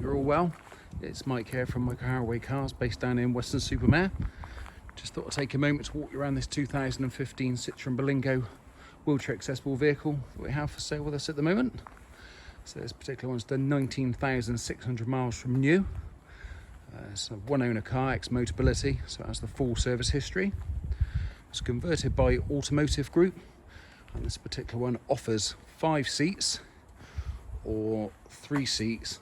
you're all well. It's Mike here from Harraway Cars, based down in Weston-super-Mare. Just thought I'd take a moment to walk you around this 2015 Citroen Berlingo wheelchair accessible vehicle that we have for sale with us at the moment. So this particular one's done 19,600 miles from new. It's a one owner car, ex-Motability, so it has the full service history. It's converted by Automotive Group, and this particular one offers 5 seats or 3 seats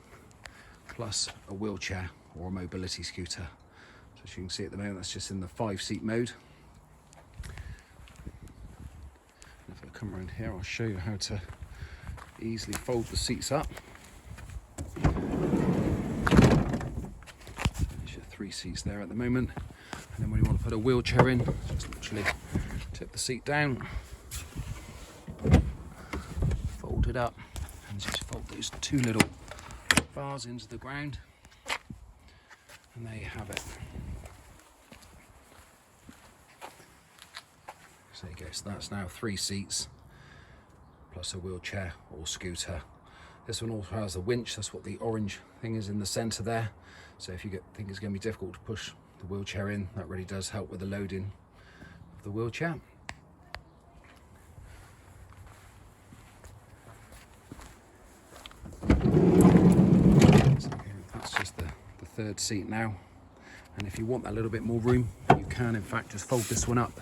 plus a wheelchair or a mobility scooter. So as you can see at the moment, that's just in the 5-seat mode. And if I come around here, I'll show you how to easily fold the seats up. There's your 3 seats there at the moment. And then when you want to put a wheelchair in, just literally tip the seat down, fold it up, and just fold those 2 little bars into the ground, and there you have it. So there you go, so that's now 3 seats plus a wheelchair or scooter. This one also has a winch, that's what the orange thing is in the centre there. So if you think it's going to be difficult to push the wheelchair in, that really does help with the loading of the wheelchair. So that's just the 3rd seat now, and if you want that little bit more room, you can in fact just fold this one up,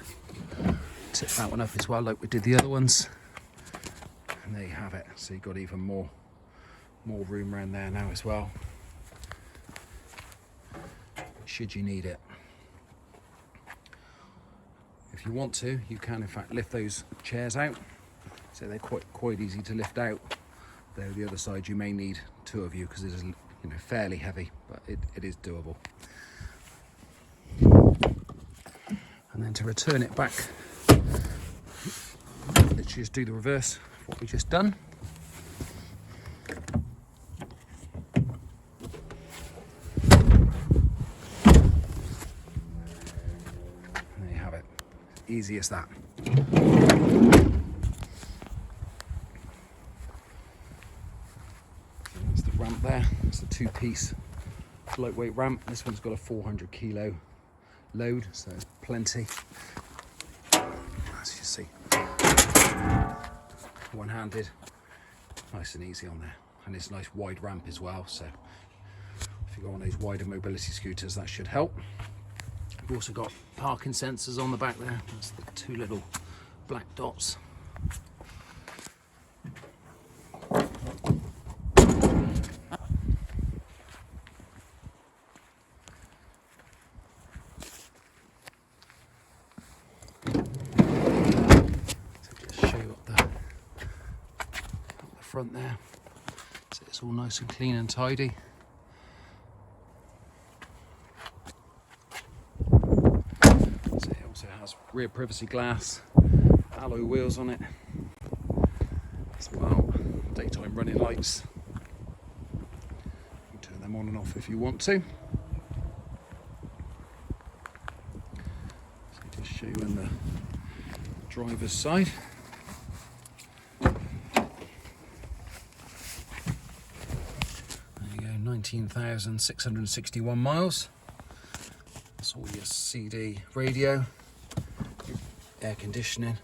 tip that one up as well like we did the other ones, and there you have it. So you've got even more room around there now as well, should you need it. If you want to, you can in fact lift those chairs out, so they're quite easy to lift out. Though the other side you may need 2 of you because it is, fairly heavy, but it is doable. And then to return it back, let's just do the reverse of what we just done. There you have it, easy as that. Ramp there, it's a 2-piece lightweight ramp. This one's got a 400 kilo load, so it's plenty, as you see. One-handed, nice and easy on there, and it's a nice wide ramp as well, so if you go on those wider mobility scooters, that should help. We've also got parking sensors on the back there. That's the 2 little black dots. Front there, so it's all nice and clean and tidy. So it also has rear privacy glass, alloy wheels on it as well, daytime running lights. You can turn them on and off if you want to. So just show you on the driver's side. 19,661 miles. That's all your CD radio, your air conditioning,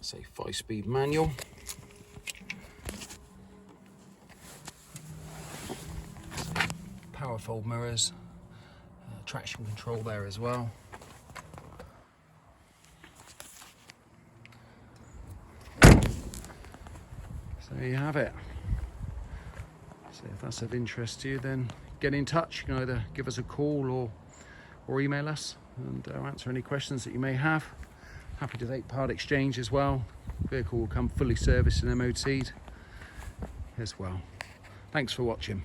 say 5-speed manual. Power fold mirrors, traction control there as well. So there you have it. So if that's of interest to you, then get in touch. You can either give us a call or email us, and answer any questions that you may have. Happy to take part exchange as well. Vehicle will come fully serviced and MOT'd as well. Thanks for watching.